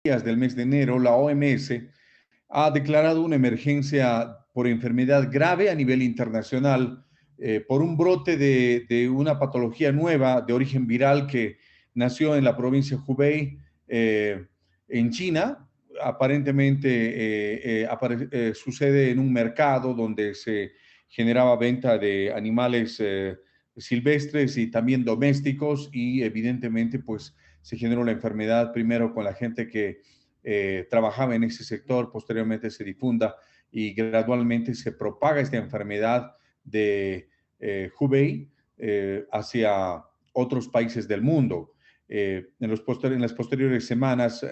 días del mes de enero, la OMS ha declarado una emergencia por enfermedad grave a nivel internacional por un brote de una patología nueva de origen viral que nació en la provincia de Hubei, en China. Aparentemente sucede en un mercado donde se generaba venta de animales silvestres y también domésticos, y evidentemente pues se generó la enfermedad primero con la gente que trabajaba en ese sector, posteriormente se difunda y gradualmente se propaga esta enfermedad de Hubei hacia otros países del mundo. En las posteriores semanas,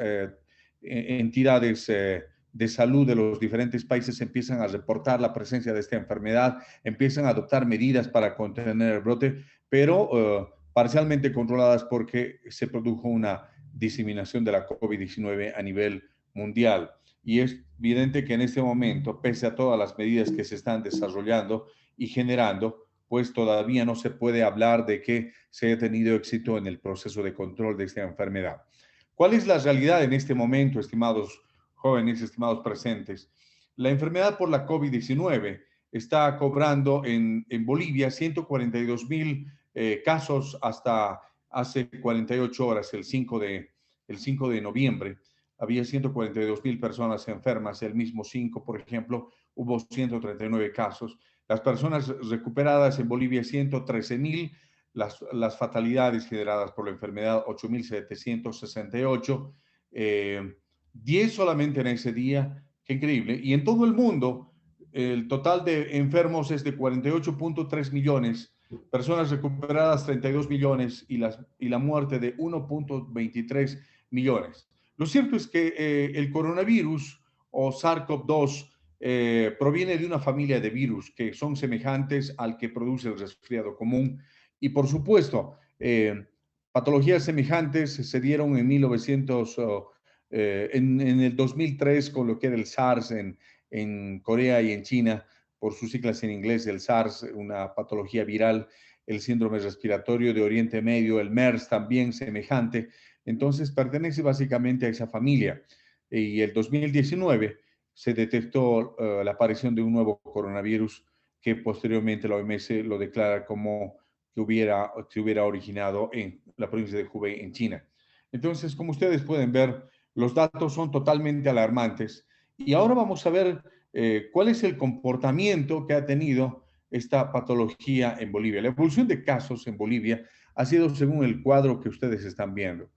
entidades de salud de los diferentes países empiezan a reportar la presencia de esta enfermedad, empiezan a adoptar medidas para contener el brote, pero parcialmente controladas porque se produjo una diseminación de la COVID-19 a nivel mundial. Y es evidente que en este momento, pese a todas las medidas que se están desarrollando y generando, pues todavía no se puede hablar de que se haya tenido éxito en el proceso de control de esta enfermedad. ¿Cuál es la realidad en este momento, estimados jóvenes, estimados presentes? La enfermedad por la COVID-19 está cobrando en Bolivia 142,000 casos hasta hace 48 horas, el 5 de noviembre. Había 142,000 personas enfermas. El mismo 5, por ejemplo, hubo 139 casos. Las personas recuperadas en Bolivia, 113,000. Las fatalidades generadas por la enfermedad, 8,768. 10 solamente en ese día. Qué increíble. Y en todo el mundo, el total de enfermos es de 48,3 millones, personas recuperadas 32 millones y la muerte de 1,23 millones. Lo cierto es que el coronavirus o SARS-CoV-2 proviene de una familia de virus que son semejantes al que produce el resfriado común, y por supuesto, patologías semejantes se dieron en 1900, en el 2003 con lo que era el SARS en Corea y en China, por sus siglas en inglés, el SARS, una patología viral, el síndrome respiratorio de Oriente Medio, el MERS también semejante. Entonces pertenece básicamente a esa familia. Y el 2019 se detectó la aparición de un nuevo coronavirus que posteriormente la OMS lo declara como que hubiera originado en la provincia de Hubei, en China. Entonces, como ustedes pueden ver, los datos son totalmente alarmantes. Y ahora vamos a ver cuál es el comportamiento que ha tenido esta patología en Bolivia. La evolución de casos en Bolivia ha sido según el cuadro que ustedes están viendo.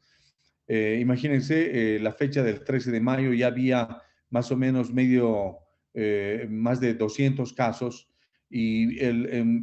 Imagínense, la fecha del 13 de mayo ya había más o menos más de 200 casos, y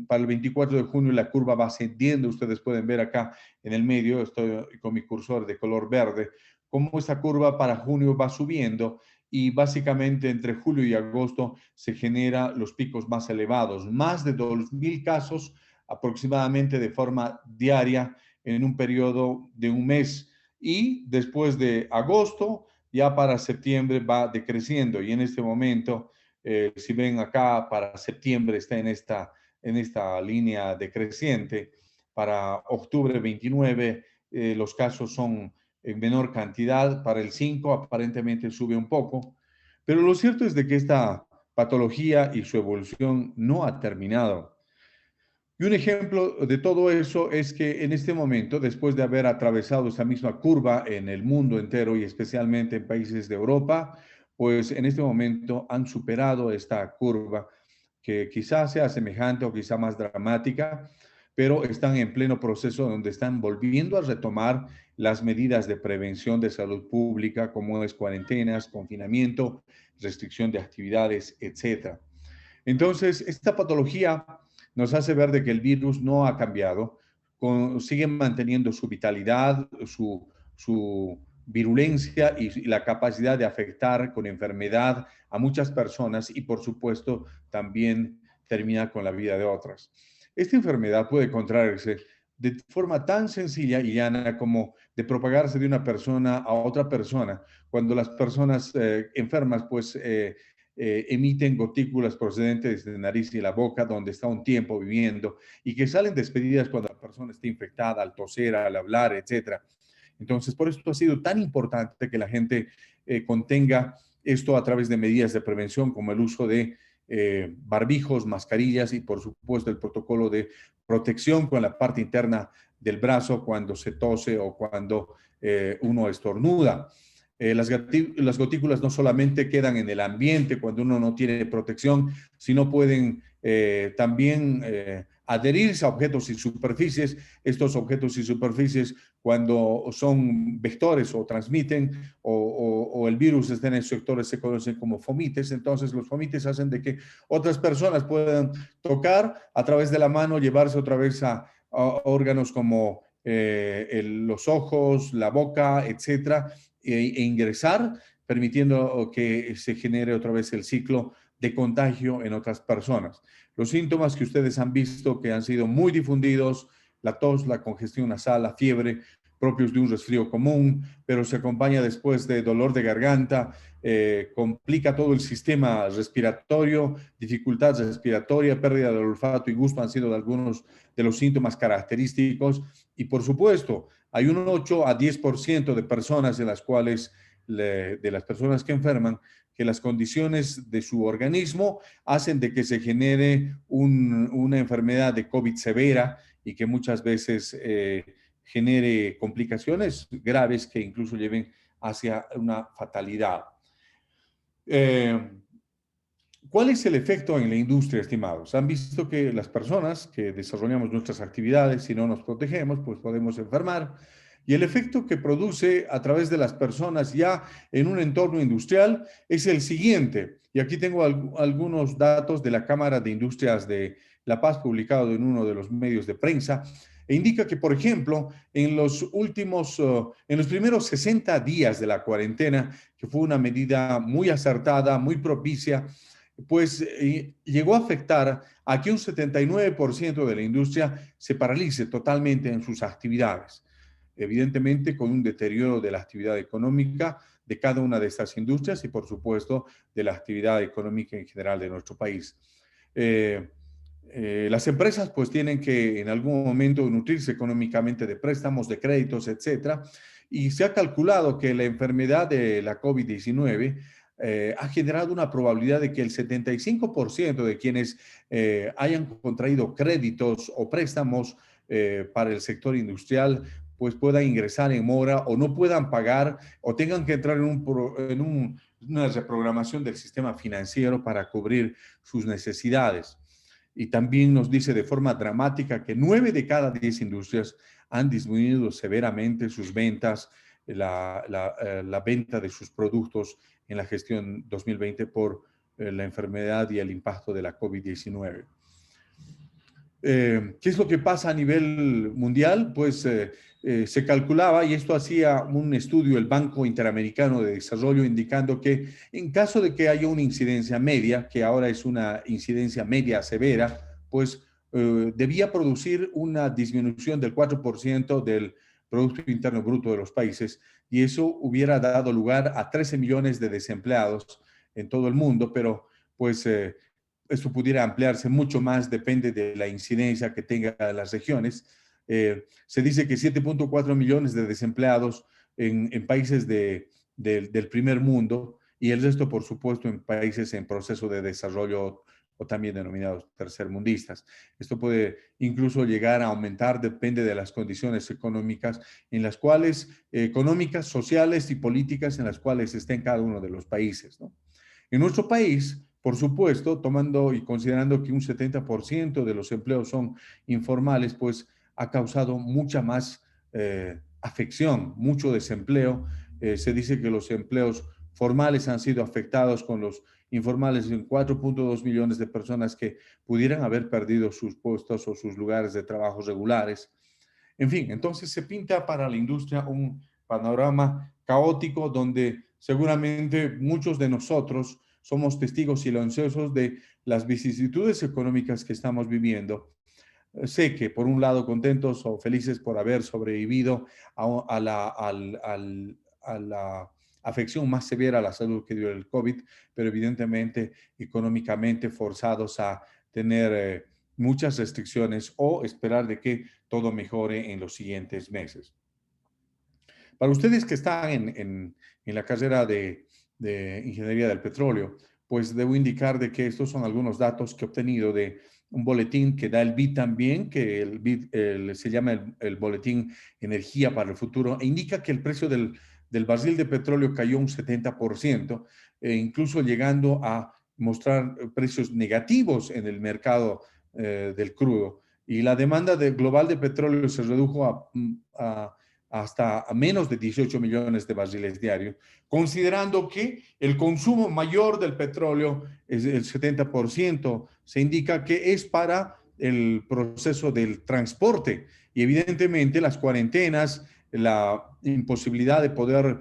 para el 24 de junio la curva va ascendiendo. Ustedes pueden ver acá en el medio, estoy con mi cursor de color verde, cómo esta curva para junio va subiendo, y básicamente entre julio y agosto se generan los picos más elevados, más de 2,000 casos aproximadamente de forma diaria en un periodo de un mes. Y después de agosto, ya para septiembre va decreciendo, y en este momento, si ven acá, para septiembre está en esta línea decreciente. Para octubre 29 los casos son en menor cantidad, para el 5 aparentemente sube un poco, pero lo cierto es de que esta patología y su evolución no ha terminado. Y un ejemplo de todo eso es que en este momento, después de haber atravesado esa misma curva en el mundo entero y especialmente en países de Europa, pues en este momento han superado esta curva, que quizás sea semejante o quizá más dramática, pero están en pleno proceso donde están volviendo a retomar las medidas de prevención de salud pública, como es cuarentenas, confinamiento, restricción de actividades, etcétera. Entonces, esta patología nos hace ver de que el virus no ha cambiado, sigue manteniendo su vitalidad, su virulencia y la capacidad de afectar con enfermedad a muchas personas, y por supuesto también termina con la vida de otras. Esta enfermedad puede contraerse de forma tan sencilla y llana como de propagarse de una persona a otra persona, cuando las personas enfermas pues emiten gotículas procedentes de la nariz y la boca, donde está un tiempo viviendo, y que salen despedidas cuando la persona está infectada, al toser, al hablar, etcétera. Entonces, por eso ha sido tan importante que la gente contenga esto a través de medidas de prevención como el uso de barbijos, mascarillas y por supuesto el protocolo de protección con la parte interna del brazo cuando se tose o cuando uno estornuda. Las gotículas no solamente quedan en el ambiente cuando uno no tiene protección, sino pueden también adherirse a objetos y superficies. Estos objetos y superficies, cuando son vectores o transmiten o el virus está en esos sectores, se conocen como fomites. Entonces, los fomites hacen de que otras personas puedan tocar a través de la mano, llevarse otra vez a órganos como los ojos, la boca, etcétera, e ingresar, permitiendo que se genere otra vez el ciclo de contagio en otras personas. Los síntomas que ustedes han visto que han sido muy difundidos, la tos, la congestión nasal, la fiebre, propios de un resfrío común, pero se acompaña después de dolor de garganta, complica todo el sistema respiratorio, dificultad respiratoria, pérdida del olfato y gusto han sido algunos de los síntomas característicos. Y por supuesto, hay un 8 a 10% de personas de las cuales, de las personas que enferman, que las condiciones de su organismo hacen de que se genere una enfermedad de COVID severa y que muchas veces genere complicaciones graves que incluso lleven hacia una fatalidad. ¿Cuál es el efecto en la industria, estimados? Han visto que las personas que desarrollamos nuestras actividades, si no nos protegemos, pues podemos enfermar. Y el efecto que produce a través de las personas ya en un entorno industrial es el siguiente. Y aquí tengo algunos datos de la Cámara de Industrias de La Paz, publicado en uno de los medios de prensa, e indica que, por ejemplo, en los primeros 60 días de la cuarentena, que fue una medida muy acertada, muy propicia, pues llegó a afectar a que un 79% de la industria se paralice totalmente en sus actividades. Evidentemente, con un deterioro de la actividad económica de cada una de estas industrias y, por supuesto, de la actividad económica en general de nuestro país. Las empresas pues tienen que en algún momento nutrirse económicamente de préstamos, de créditos, etcétera, y se ha calculado que la enfermedad de la COVID-19 ha generado una probabilidad de que el 75% de quienes hayan contraído créditos o préstamos para el sector industrial pues puedan ingresar en mora o no puedan pagar o tengan que entrar en una reprogramación del sistema financiero para cubrir sus necesidades. Y también nos dice de forma dramática que 9 de cada 10 industrias han disminuido severamente sus ventas, la venta de sus productos en la gestión 2020 por la enfermedad y el impacto de la COVID-19. ¿Qué es lo que pasa a nivel mundial? Pues se calculaba, y esto hacía un estudio el Banco Interamericano de Desarrollo, indicando que en caso de que haya una incidencia media, que ahora es una incidencia media severa, pues debía producir una disminución del 4% del Producto Interno Bruto de los países, y eso hubiera dado lugar a 13 millones de desempleados en todo el mundo, pero pues esto pudiera ampliarse mucho más, depende de la incidencia que tengan las regiones. Se dice que 7.4 millones de desempleados en países del primer mundo y el resto, por supuesto, en países en proceso de desarrollo o también denominados tercermundistas. Esto puede incluso llegar a aumentar, depende de las condiciones económicas en las cuales, económicas, sociales y políticas en las cuales estén cada uno de los países, ¿no? En nuestro país, por supuesto, tomando y considerando que un 70% de los empleos son informales, pues ha causado mucha más afección, mucho desempleo. Se dice que los empleos formales han sido afectados con los informales en 4.2 millones de personas que pudieran haber perdido sus puestos o sus lugares de trabajo regulares. En fin, entonces se pinta para la industria un panorama caótico donde seguramente muchos de nosotros somos testigos silenciosos de las vicisitudes económicas que estamos viviendo. Sé que por un lado contentos o felices por haber sobrevivido a la afección más severa a la salud que dio el COVID, pero evidentemente económicamente forzados a tener muchas restricciones o esperar de que todo mejore en los siguientes meses. Para ustedes que están en la carrera de Ingeniería del Petróleo, pues debo indicar de que estos son algunos datos que he obtenido de un boletín que da el BID también, que el BID se llama el Boletín Energía para el Futuro, e indica que el precio del barril de petróleo cayó un 70%, incluso llegando a mostrar precios negativos en el mercado del crudo. Y la demanda global de petróleo se redujo hasta a menos de 18 millones de barriles diarios, considerando que el consumo mayor del petróleo es el 70%, se indica que es para el proceso del transporte y evidentemente las cuarentenas, la imposibilidad de poder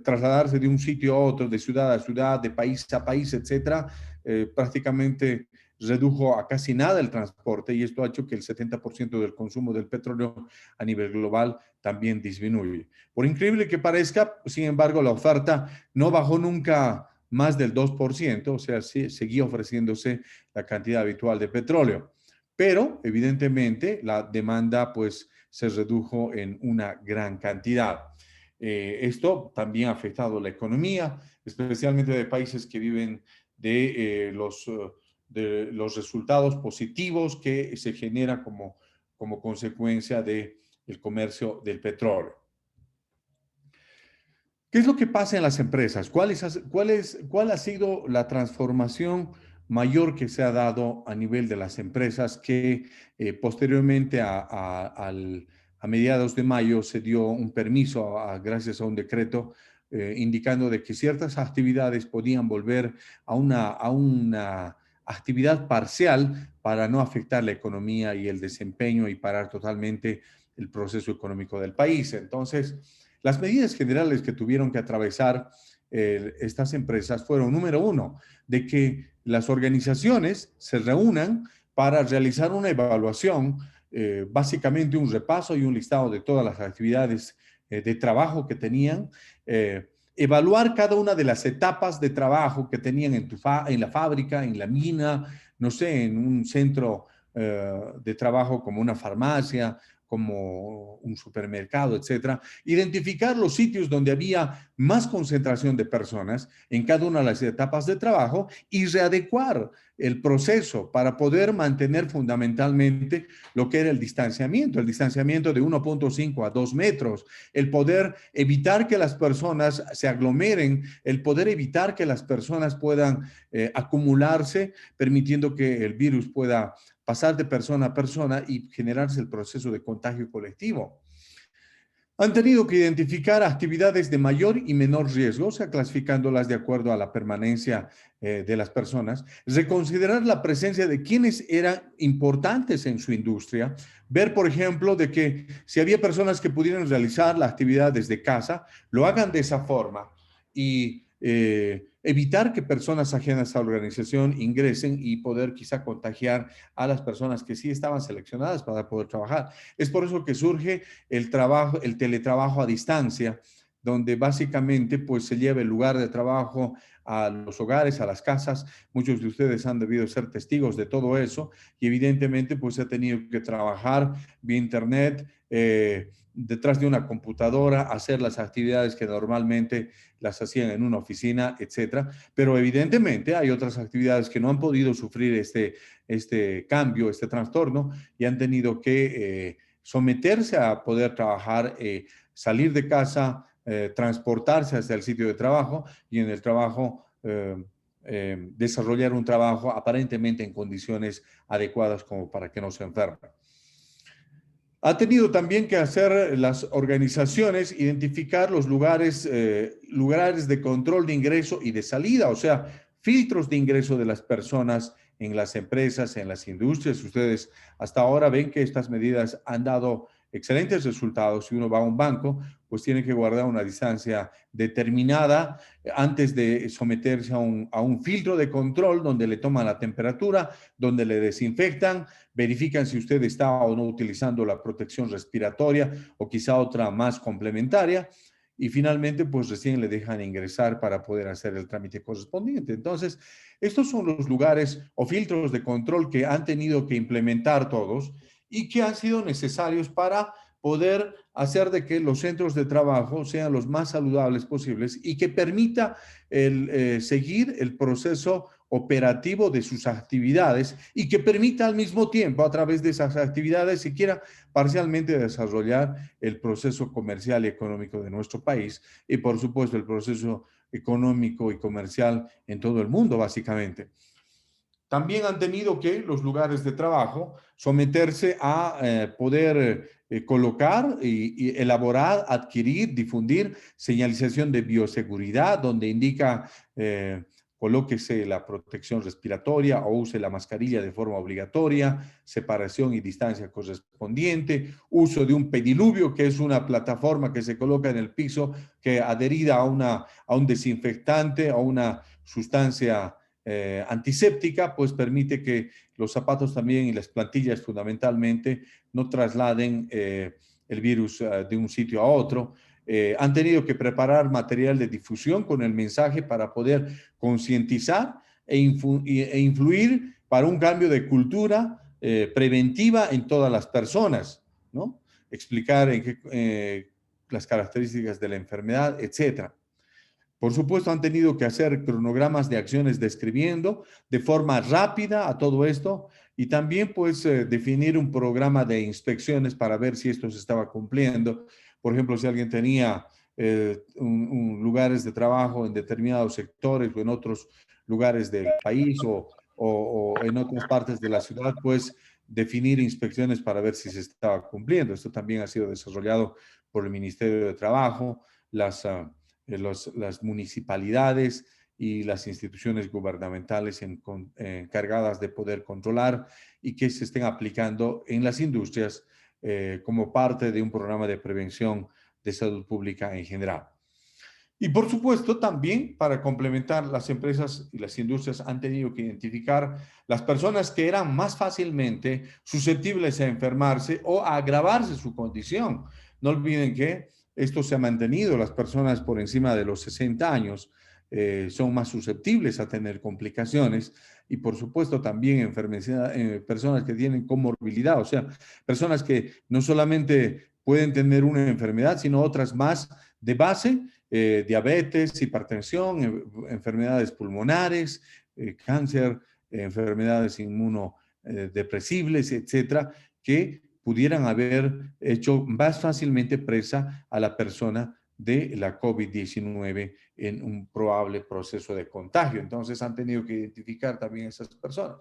trasladarse de un sitio a otro, de ciudad a ciudad, de país a país, etcétera, prácticamente redujo a casi nada el transporte y esto ha hecho que el 70% del consumo del petróleo a nivel global también disminuye. Por increíble que parezca, sin embargo, la oferta no bajó nunca más del 2%, o sea, sí, seguía ofreciéndose la cantidad habitual de petróleo. Pero, evidentemente, la demanda pues se redujo en una gran cantidad. Esto también ha afectado la economía, especialmente de países que viven de los resultados positivos que se genera como consecuencia del comercio del petróleo. ¿Qué es lo que pasa en las empresas? ¿Cuál ha sido la transformación mayor que se ha dado a nivel de las empresas que posteriormente a mediados de mayo se dio un permiso gracias a un decreto indicando de que ciertas actividades podían volver a una actividad parcial para no afectar la economía y el desempeño y parar totalmente el proceso económico del país? Entonces, las medidas generales que tuvieron que atravesar estas empresas fueron, número uno, de que las organizaciones se reúnan para realizar una evaluación, básicamente un repaso y un listado de todas las actividades de trabajo que tenían, evaluar cada una de las etapas de trabajo que tenían en la fábrica, en la mina, no sé, en un centro de trabajo como una farmacia, como un supermercado, etcétera, identificar los sitios donde había más concentración de personas en cada una de las etapas de trabajo y readecuar el proceso para poder mantener fundamentalmente lo que era el distanciamiento de 1.5 a 2 metros, el poder evitar que las personas se aglomeren, el poder evitar que las personas puedan acumularse, permitiendo que el virus pueda pasar de persona a persona y generarse el proceso de contagio colectivo. Han tenido que identificar actividades de mayor y menor riesgo, o sea, clasificándolas de acuerdo a la permanencia de las personas, reconsiderar la presencia de quienes eran importantes en su industria, ver, por ejemplo, de que si había personas que pudieran realizar la actividad desde casa, lo hagan de esa forma y evitar que personas ajenas a la organización ingresen y poder quizá contagiar a las personas que sí estaban seleccionadas para poder trabajar. Es por eso que surge el teletrabajo a distancia, donde básicamente pues se lleva el lugar de trabajo a los hogares, a las casas. Muchos de ustedes han debido ser testigos de todo eso y evidentemente pues se ha tenido que trabajar vía internet, detrás de una computadora, hacer las actividades que normalmente las hacían en una oficina, etcétera. Pero evidentemente hay otras actividades que no han podido sufrir este cambio, este trastorno y han tenido que someterse a poder trabajar, salir de casa, transportarse hacia el sitio de trabajo y en el trabajo desarrollar un trabajo aparentemente en condiciones adecuadas como para que no se enfermen. Ha tenido también que hacer las organizaciones identificar los lugares de control de ingreso y de salida, o sea, filtros de ingreso de las personas en las empresas, en las industrias. Ustedes hasta ahora ven que estas medidas han dado excelentes resultados. Si uno va a un banco, pues tiene que guardar una distancia determinada antes de someterse a un filtro de control donde le toman la temperatura, donde le desinfectan, verifican si usted está o no utilizando la protección respiratoria o quizá otra más complementaria y finalmente pues recién le dejan ingresar para poder hacer el trámite correspondiente. Entonces, estos son los lugares o filtros de control que han tenido que implementar todos y que han sido necesarios para poder hacer de que los centros de trabajo sean los más saludables posibles y que permita seguir el proceso operativo de sus actividades y que permita al mismo tiempo, a través de esas actividades, siquiera parcialmente desarrollar el proceso comercial y económico de nuestro país y, por supuesto, el proceso económico y comercial en todo el mundo, básicamente. También han tenido que los lugares de trabajo someterse a poder colocar y elaborar, adquirir, difundir señalización de bioseguridad, donde indica colóquese la protección respiratoria o use la mascarilla de forma obligatoria, separación y distancia correspondiente, uso de un pediluvio, que es una plataforma que se coloca en el piso que adherida a un desinfectante, a una sustancia antiséptica, pues permite que los zapatos también y las plantillas fundamentalmente no trasladen el virus de un sitio a otro. Han tenido que preparar material de difusión con el mensaje para poder concientizar e influir para un cambio de cultura preventiva en todas las personas, ¿no? Explicar las características de la enfermedad, etcétera. Por supuesto, han tenido que hacer cronogramas de acciones describiendo de forma rápida a todo esto y también pues definir un programa de inspecciones para ver si esto se estaba cumpliendo. Por ejemplo, si alguien tenía lugares de trabajo en determinados sectores o en otros lugares del país o en otras partes de la ciudad, pues definir inspecciones para ver si se estaba cumpliendo. Esto también ha sido desarrollado por el Ministerio de Trabajo, las municipalidades y las instituciones gubernamentales encargadas de poder controlar y que se estén aplicando en las industrias como parte de un programa de prevención de salud pública en general. Y por supuesto, también para complementar, las empresas y las industrias han tenido que identificar las personas que eran más fácilmente susceptibles a enfermarse o a agravarse su condición. No olviden que esto se ha mantenido, las personas por encima de los 60 años son más susceptibles a tener complicaciones y por supuesto también personas que tienen comorbilidad, o sea, personas que no solamente pueden tener una enfermedad, sino otras más de base, diabetes, hipertensión, enfermedades pulmonares, cáncer, enfermedades inmunodepresibles, etcétera, que pudieran haber hecho más fácilmente presa a la persona de la COVID-19 en un probable proceso de contagio. Entonces han tenido que identificar también a esas personas.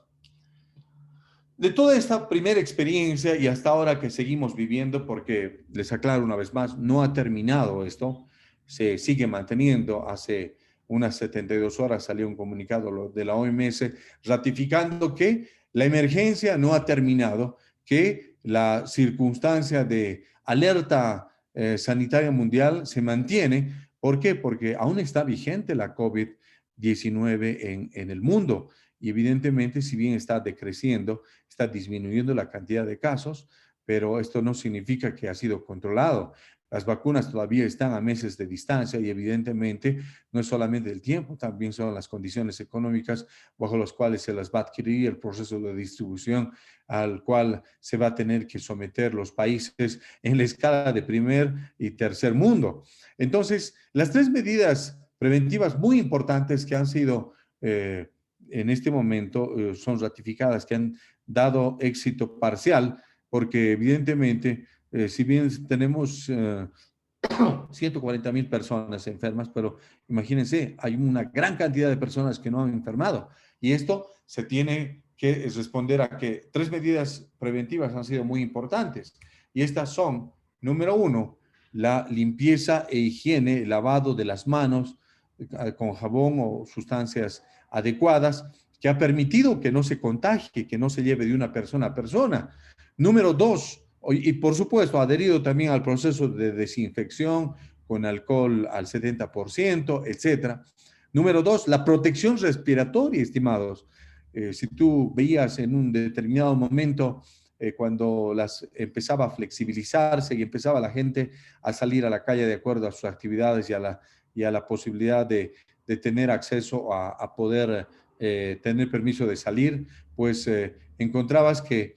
De toda esta primera experiencia y hasta ahora que seguimos viviendo, porque les aclaro una vez más, no ha terminado esto, se sigue manteniendo. Hace unas 72 horas salió un comunicado de la OMS ratificando que la emergencia no ha terminado, que la circunstancia de alerta sanitaria mundial se mantiene. ¿Por qué? Porque aún está vigente la COVID-19 en el mundo y evidentemente, si bien está decreciendo, está disminuyendo la cantidad de casos, pero esto no significa que ha sido controlado. Las vacunas todavía están a meses de distancia y evidentemente no es solamente el tiempo, también son las condiciones económicas bajo las cuales se las va a adquirir, el proceso de distribución al cual se va a tener que someter los países en la escala de primer y tercer mundo. Entonces, las tres medidas preventivas muy importantes que han sido en este momento son ratificadas, que han dado éxito parcial, porque evidentemente, si bien tenemos 140,000 personas enfermas, pero imagínense, hay una gran cantidad de personas que no han enfermado. Y esto se tiene que responder a que tres medidas preventivas han sido muy importantes. Y estas son, número uno, la limpieza e higiene, el lavado de las manos con jabón o sustancias adecuadas, que ha permitido que no se contagie, que no se lleve de una persona a persona. Número dos, y por supuesto, adherido también al proceso de desinfección con alcohol al 70%, etcétera. Número dos, la protección respiratoria, estimados. Si tú veías en un determinado momento cuando empezaba a flexibilizarse y empezaba la gente a salir a la calle de acuerdo a sus actividades y a la posibilidad de tener acceso a poder tener permiso de salir, pues encontrabas que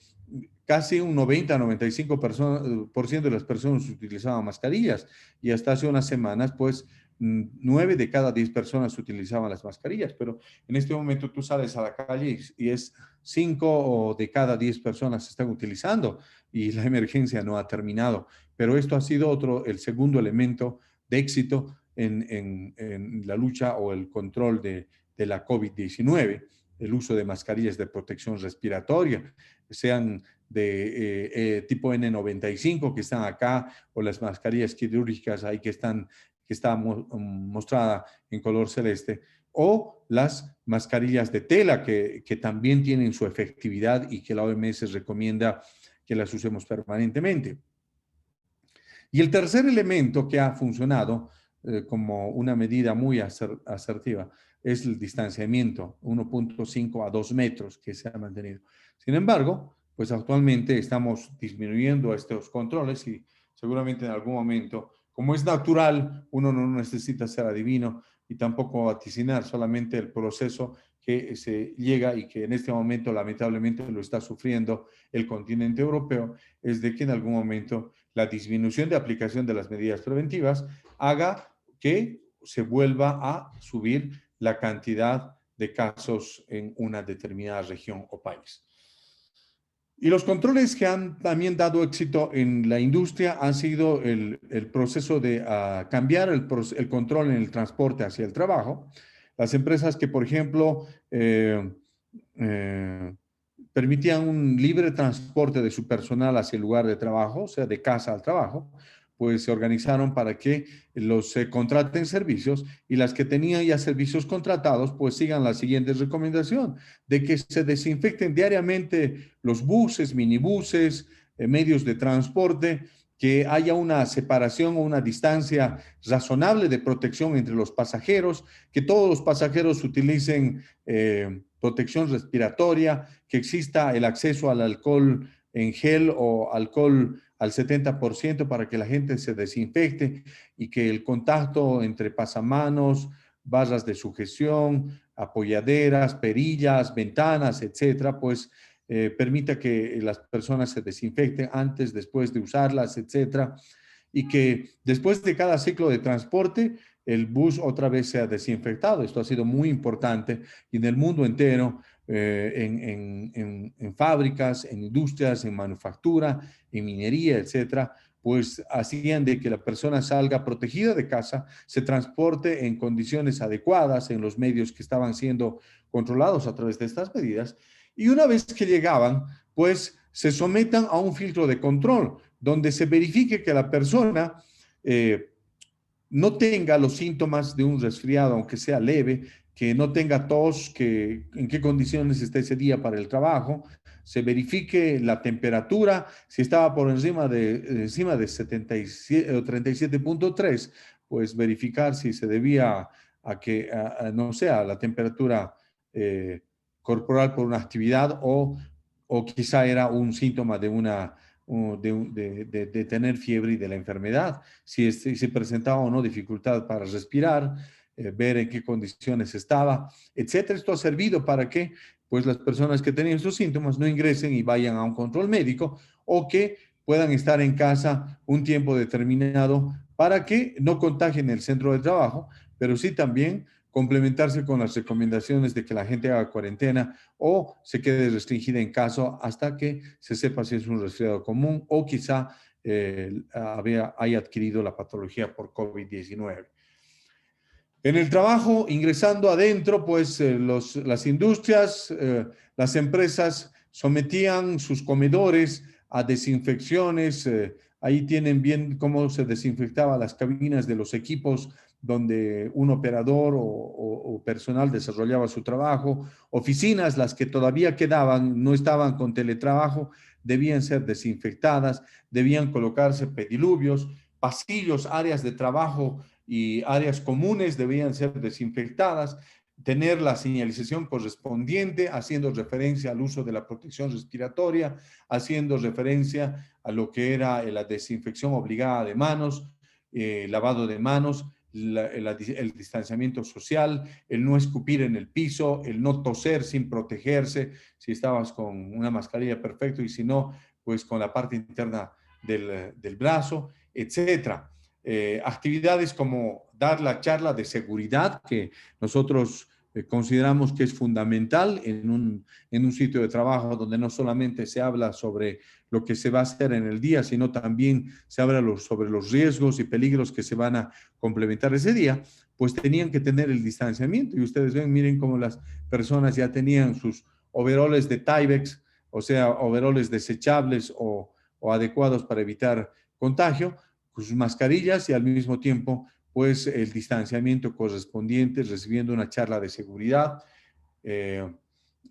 casi un 90-95% de las personas utilizaban mascarillas y hasta hace unas semanas, pues 9 de cada 10 personas utilizaban las mascarillas, pero en este momento tú sales a la calle y es 5 de cada 10 personas están utilizando y la emergencia no ha terminado. Pero esto ha sido el segundo elemento de éxito en la lucha o el control de la COVID-19, el uso de mascarillas de protección respiratoria, sean de tipo N95 que están acá o las mascarillas quirúrgicas ahí que está mostrada en color celeste, o las mascarillas de tela que también tienen su efectividad y que la OMS recomienda que las usemos permanentemente. Y el tercer elemento que ha funcionado como una medida muy asertiva es el distanciamiento, 1.5 a 2 metros que se ha mantenido. Sin embargo, pues actualmente estamos disminuyendo estos controles y seguramente en algún momento, como es natural, uno no necesita ser adivino y tampoco vaticinar, solamente el proceso que se llega y que en este momento lamentablemente lo está sufriendo el continente europeo, es de que en algún momento la disminución de aplicación de las medidas preventivas haga que se vuelva a subir la cantidad de casos en una determinada región o país. Y los controles que han también dado éxito en la industria han sido el proceso de cambiar el control en el transporte hacia el trabajo. Las empresas que, por ejemplo, eh, permitían un libre transporte de su personal hacia el lugar de trabajo, o sea, de casa al trabajo, pues se organizaron para que los contraten servicios y las que tenían ya servicios contratados, pues sigan la siguiente recomendación, de que se desinfecten diariamente los buses, minibuses, medios de transporte, que haya una separación o una distancia razonable de protección entre los pasajeros, que todos los pasajeros utilicen protección respiratoria, que exista el acceso al alcohol en gel o alcohol al 70% para que la gente se desinfecte y que el contacto entre pasamanos, barras de sujeción, apoyaderas, perillas, ventanas, etcétera, pues permita que las personas se desinfecten antes, después de usarlas, etcétera, y que después de cada ciclo de transporte el bus otra vez sea desinfectado. Esto ha sido muy importante y en el mundo entero, en fábricas, en industrias, en manufactura, en minería, etcétera, pues hacían de que la persona salga protegida de casa, se transporte en condiciones adecuadas en los medios que estaban siendo controlados a través de estas medidas. Y una vez que llegaban, pues se sometan a un filtro de control donde se verifique que la persona no tenga los síntomas de un resfriado, aunque sea leve, que no tenga tos, que en qué condiciones está ese día para el trabajo, se verifique la temperatura, si estaba por encima de 77 o 37.3, pues verificar si se debía a que, no sé, a la temperatura corporal por una actividad o quizá era un síntoma de una de tener fiebre y de la enfermedad, si se presentaba o no dificultad para respirar, ver en qué condiciones estaba, etcétera. Esto ha servido para que pues, las personas que tenían estos síntomas no ingresen y vayan a un control médico o que puedan estar en casa un tiempo determinado para que no contagien el centro de trabajo, pero sí también complementarse con las recomendaciones de que la gente haga cuarentena o se quede restringida en caso hasta que se sepa si es un resfriado común o quizá haya adquirido la patología por COVID-19. En el trabajo, ingresando adentro, pues las industrias, las empresas sometían sus comedores a desinfecciones. Ahí tienen bien cómo se desinfectaban las cabinas de los equipos donde un operador o personal desarrollaba su trabajo. Oficinas, las que todavía quedaban, no estaban con teletrabajo, debían ser desinfectadas, debían colocarse pediluvios, pasillos, áreas de trabajo y áreas comunes debían ser desinfectadas, tener la señalización correspondiente, haciendo referencia al uso de la protección respiratoria, haciendo referencia a lo que era la desinfección obligada de manos, lavado de manos, el distanciamiento social, el no escupir en el piso, el no toser sin protegerse, si estabas con una mascarilla perfecto y si no, pues con la parte interna del brazo, etcétera. Actividades como dar la charla de seguridad, que nosotros consideramos que es fundamental en un sitio de trabajo donde no solamente se habla sobre lo que se va a hacer en el día, sino también se habla sobre los riesgos y peligros que se van a complementar ese día, pues tenían que tener el distanciamiento. Y ustedes ven, miren cómo las personas ya tenían sus overoles de Tyvek, o sea, overoles desechables o adecuados para evitar contagio, sus mascarillas y al mismo tiempo, pues el distanciamiento correspondiente, recibiendo una charla de seguridad, eh,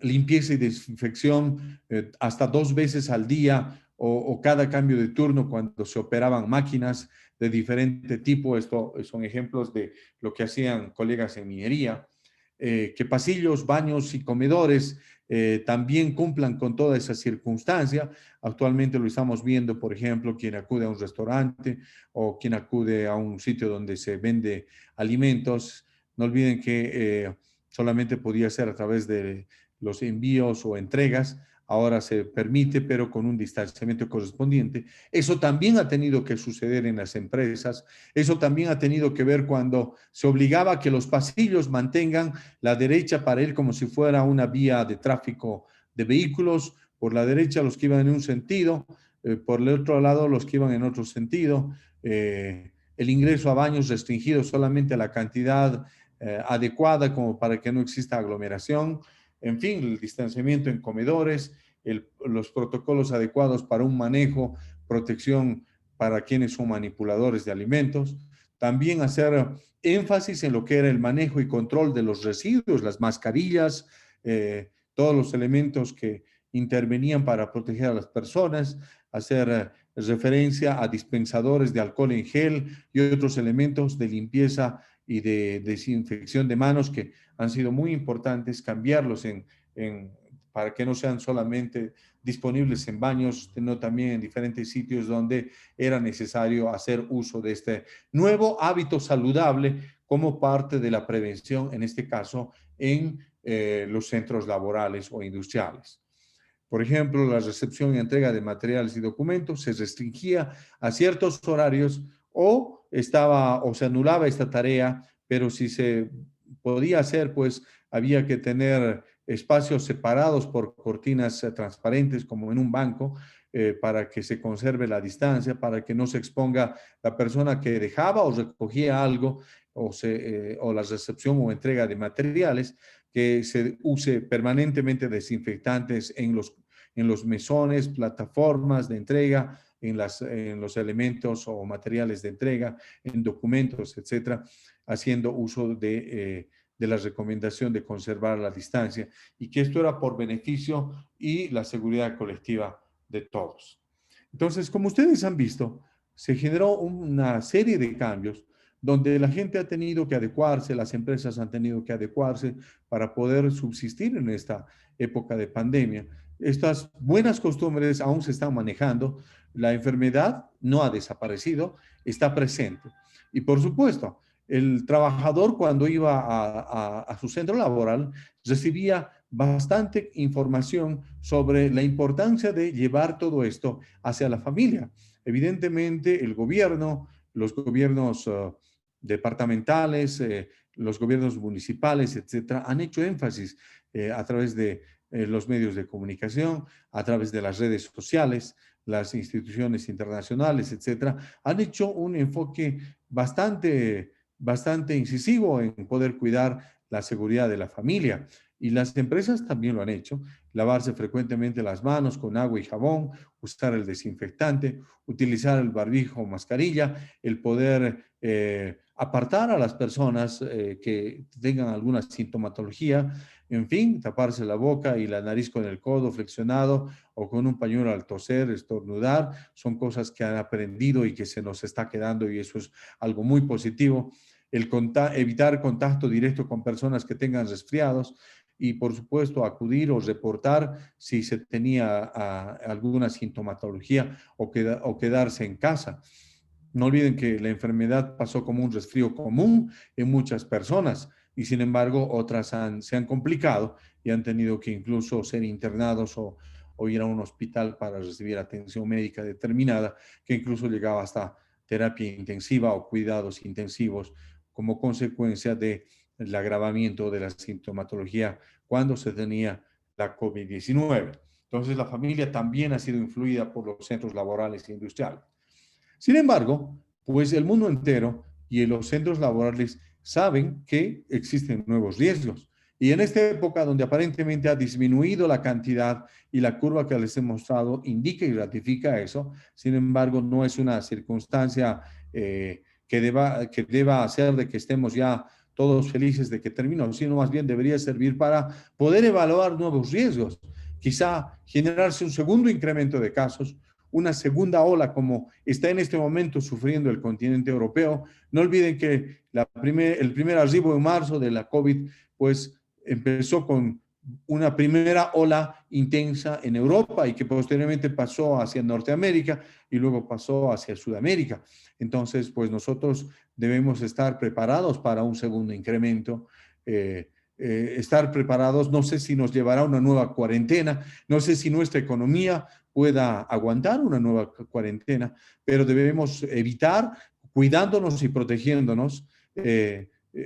limpieza y desinfección hasta 2 veces al día o cada cambio de turno cuando se operaban máquinas de diferente tipo. Esto son ejemplos de lo que hacían colegas en minería. Que pasillos, baños y comedores también cumplan con toda esa circunstancia. Actualmente lo estamos viendo, por ejemplo, quien acude a un restaurante o quien acude a un sitio donde se vende alimentos. No olviden que solamente podía ser a través de los envíos o entregas. Ahora se permite, pero con un distanciamiento correspondiente. Eso también ha tenido que suceder en las empresas. Eso también ha tenido que ver cuando se obligaba a que los pasillos mantengan la derecha para ir como si fuera una vía de tráfico de vehículos. Por la derecha los que iban en un sentido, por el otro lado los que iban en otro sentido. El ingreso a baños restringido solamente a la cantidad adecuada como para que no exista aglomeración, en fin, el distanciamiento en comedores, los protocolos adecuados para un manejo, protección para quienes son manipuladores de alimentos, también hacer énfasis en lo que era el manejo y control de los residuos, las mascarillas, todos los elementos que intervenían para proteger a las personas, hacer referencia a dispensadores de alcohol en gel y otros elementos de limpieza y de desinfección de manos que han sido muy importantes, cambiarlos para que no sean solamente disponibles en baños, sino también en diferentes sitios donde era necesario hacer uso de este nuevo hábito saludable como parte de la prevención, en este caso, en los centros laborales o industriales. Por ejemplo, la recepción y entrega de materiales y documentos se restringía a ciertos horarios o se anulaba esta tarea, pero si se podía hacer, pues había que tener espacios separados por cortinas transparentes como en un banco para que se conserve la distancia, para que no se exponga la persona que dejaba o recogía algo o la recepción o entrega de materiales, que se use permanentemente desinfectantes en los mesones, plataformas de entrega, en los elementos o materiales de entrega, en documentos, etcétera, haciendo uso de la recomendación de conservar la distancia y que esto era por beneficio y la seguridad colectiva de todos. Entonces, como ustedes han visto, se generó una serie de cambios donde la gente ha tenido que adecuarse, las empresas han tenido que adecuarse para poder subsistir en esta época de pandemia. Estas buenas costumbres aún se están manejando, la enfermedad no ha desaparecido, está presente. Y por supuesto, el trabajador cuando iba a su centro laboral recibía bastante información sobre la importancia de llevar todo esto hacia la familia. Evidentemente, el gobierno, los gobiernos departamentales, los gobiernos municipales, etcétera, han hecho énfasis a través de los medios de comunicación, a través de las redes sociales, las instituciones internacionales, etcétera, han hecho un enfoque bastante incisivo en poder cuidar la seguridad de la familia. Y las empresas también lo han hecho, lavarse frecuentemente las manos con agua y jabón, usar el desinfectante, utilizar el barbijo o mascarilla, el poder apartar a las personas que tengan alguna sintomatología, en fin, taparse la boca y la nariz con el codo flexionado o con un pañuelo al toser, estornudar, son cosas que han aprendido y que se nos está quedando y eso es algo muy positivo. Evitar contacto directo con personas que tengan resfriados y, por supuesto, acudir o reportar si se tenía alguna sintomatología o quedarse en casa. No olviden que la enfermedad pasó como un resfrío común en muchas personas y sin embargo otras se han complicado y han tenido que incluso ser internados o ir a un hospital para recibir atención médica determinada, que incluso llegaba hasta terapia intensiva o cuidados intensivos como consecuencia del agravamiento de la sintomatología cuando se tenía la COVID-19. Entonces, la familia también ha sido influida por los centros laborales e industriales. Sin embargo, pues el mundo entero y los centros laborales saben que existen nuevos riesgos. Y en esta época donde aparentemente ha disminuido la cantidad y la curva que les he mostrado indica y ratifica eso, sin embargo, no es una circunstancia que deba hacer de que estemos ya todos felices de que terminó, sino más bien debería servir para poder evaluar nuevos riesgos. Quizá generarse un segundo incremento de casos, una segunda ola como está en este momento sufriendo el continente europeo. No olviden que el primer arribo de marzo de la COVID, pues empezó con una primera ola intensa en Europa y que posteriormente pasó hacia Norteamérica y luego pasó hacia Sudamérica. Entonces, pues nosotros debemos estar preparados para un segundo incremento. Estar preparados, no sé si nos llevará una nueva cuarentena, no sé si nuestra economía pueda aguantar una nueva cuarentena, pero debemos evitar, cuidándonos y protegiéndonos,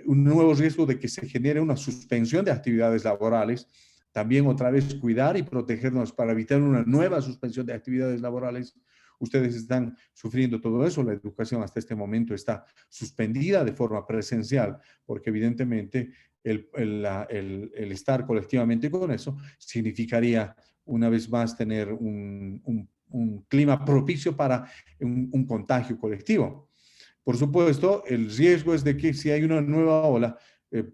un nuevo riesgo de que se genere una suspensión de actividades laborales. También otra vez cuidar y protegernos para evitar una nueva suspensión de actividades laborales. Ustedes están sufriendo todo eso. La educación hasta este momento está suspendida de forma presencial, porque evidentemente el estar colectivamente con eso significaría una vez más tener un clima propicio para un contagio colectivo. Por supuesto, el riesgo es de que si hay una nueva ola,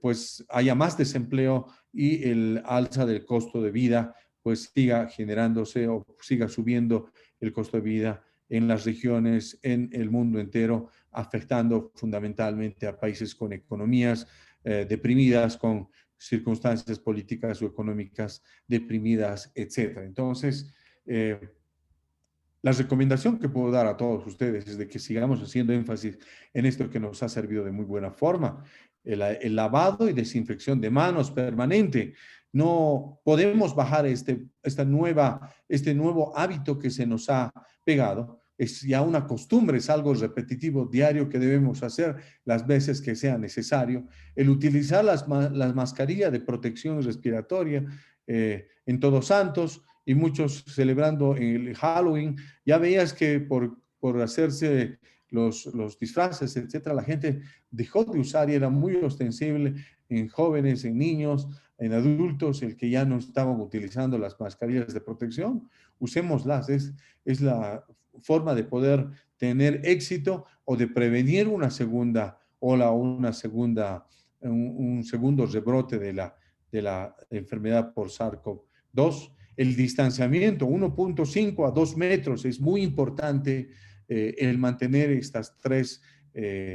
pues haya más desempleo y el alza del costo de vida pues siga generándose o siga subiendo el costo de vida en las regiones, en el mundo entero, afectando fundamentalmente a países con economías deprimidas, con circunstancias políticas o económicas deprimidas, etc. Entonces, la recomendación que puedo dar a todos ustedes es de que sigamos haciendo énfasis en esto que nos ha servido de muy buena forma, el lavado y desinfección de manos permanente. No podemos bajar este nuevo hábito que se nos ha pegado. Es ya una costumbre, es algo repetitivo, diario que debemos hacer las veces que sea necesario. El utilizar las mascarillas de protección respiratoria en Todos Santos, y muchos celebrando el Halloween, ya veías que por hacerse los disfraces, etcétera, la gente dejó de usar y era muy ostensible en jóvenes, en niños, en adultos, el que ya no estaban utilizando las mascarillas de protección. Usémoslas, es la forma de poder tener éxito o de prevenir una segunda ola o un segundo rebrote de la enfermedad por SARS-CoV-2. El distanciamiento, 1.5 a 2 metros, es muy importante el mantener estas tres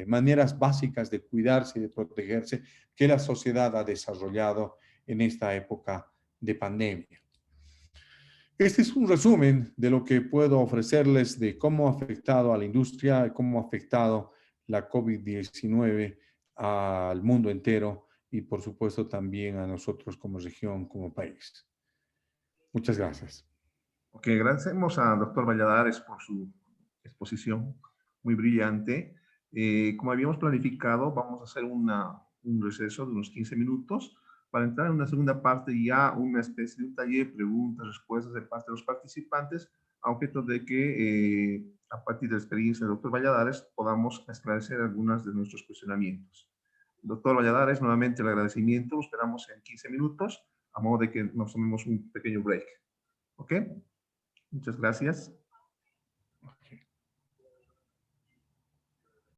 maneras básicas de cuidarse y de protegerse que la sociedad ha desarrollado en esta época de pandemia. Este es un resumen de lo que puedo ofrecerles de cómo ha afectado a la industria, cómo ha afectado la COVID-19 al mundo entero y por supuesto también a nosotros como región, como país. Muchas gracias. Ok, agradecemos al doctor Valladares por su exposición muy brillante. Como habíamos planificado, vamos a hacer un receso de unos 15 minutos para entrar en una segunda parte, ya una especie de un taller, preguntas, respuestas de parte de los participantes, a objeto de que a partir de la experiencia del doctor Valladares podamos esclarecer algunos de nuestros cuestionamientos. Doctor Valladares, nuevamente el agradecimiento, lo esperamos en 15 minutos, a modo de que nos tomemos un pequeño break. ¿Ok? Muchas gracias.